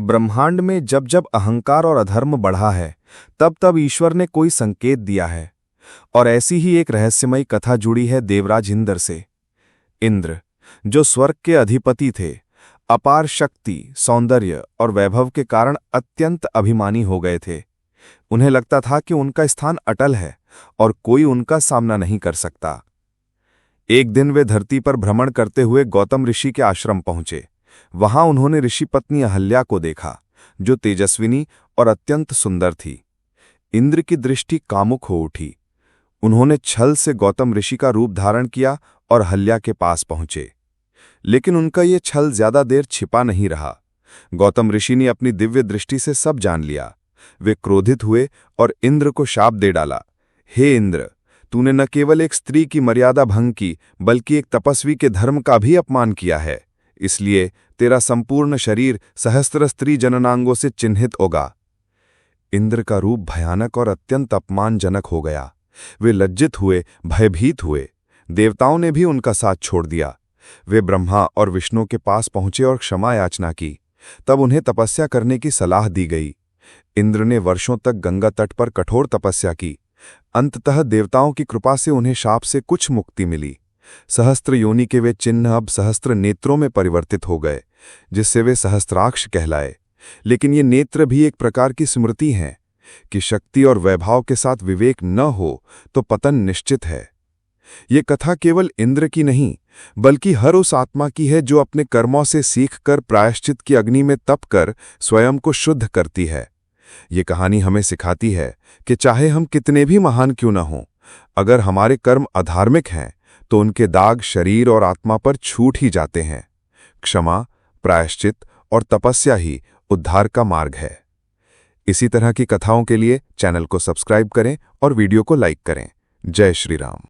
ब्रह्मांड में जब जब अहंकार और अधर्म बढ़ा है, तब तब ईश्वर ने कोई संकेत दिया है। और ऐसी ही एक रहस्यमयी कथा जुड़ी है देवराज इंद्र से। इंद्र, जो स्वर्ग के अधिपति थे, अपार शक्ति, सौंदर्य और वैभव के कारण अत्यंत अभिमानी हो गए थे। उन्हें लगता था कि उनका स्थान अटल है और कोई उनका सामना नहीं कर सकता। एक दिन वे धरती पर भ्रमण करते हुए गौतम ऋषि के आश्रम पहुंचे। वहां उन्होंने ऋषि पत्नी अहल्या को देखा, जो तेजस्विनी और अत्यंत सुंदर थी। इंद्र की दृष्टि कामुक हो उठी। उन्होंने छल से गौतम ऋषि का रूप धारण किया और अहल्या के पास पहुंचे। लेकिन उनका ये छल ज्यादा देर छिपा नहीं रहा। गौतम ऋषि ने अपनी दिव्य दृष्टि से सब जान लिया। वे क्रोधित हुए और इंद्र को शाप दे डाला। हे इंद्र, तूने न केवल एक स्त्री की मर्यादा भंग की, बल्कि एक तपस्वी के धर्म का भी अपमान किया है। इसलिए तेरा संपूर्ण शरीर सहस्त्र स्त्री जननांगों से चिन्हित होगा। इंद्र का रूप भयानक और अत्यंत अपमानजनक हो गया। वे लज्जित हुए, भयभीत हुए। देवताओं ने भी उनका साथ छोड़ दिया। वे ब्रह्मा और विष्णु के पास पहुंचे और क्षमा याचना की। तब उन्हें तपस्या करने की सलाह दी गई। इंद्र ने वर्षों तक गंगा तट पर कठोर तपस्या की। अंततः देवताओं की कृपा से उन्हें शाप से कुछ मुक्ति मिली। सहस्त्र योनि के वे चिन्ह अब सहस्त्र नेत्रों में परिवर्तित हो गए, जिससे वे सहस्त्राक्ष कहलाए। लेकिन ये नेत्र भी एक प्रकार की स्मृति हैं कि शक्ति और वैभव के साथ विवेक न हो तो पतन निश्चित है। ये कथा केवल इंद्र की नहीं, बल्कि हर उस आत्मा की है जो अपने कर्मों से सीखकर प्रायश्चित की अग्नि में तप कर स्वयं को शुद्ध करती है। ये कहानी हमें सिखाती है कि चाहे हम कितने भी महान क्यों न हों, अगर हमारे कर्म अधार्मिक हैं तो उनके दाग शरीर और आत्मा पर छूट ही जाते हैं। क्षमा, प्रायश्चित और तपस्या ही उद्धार का मार्ग है। इसी तरह की कथाओं के लिए चैनल को सब्सक्राइब करें और वीडियो को लाइक करें। जय श्री राम।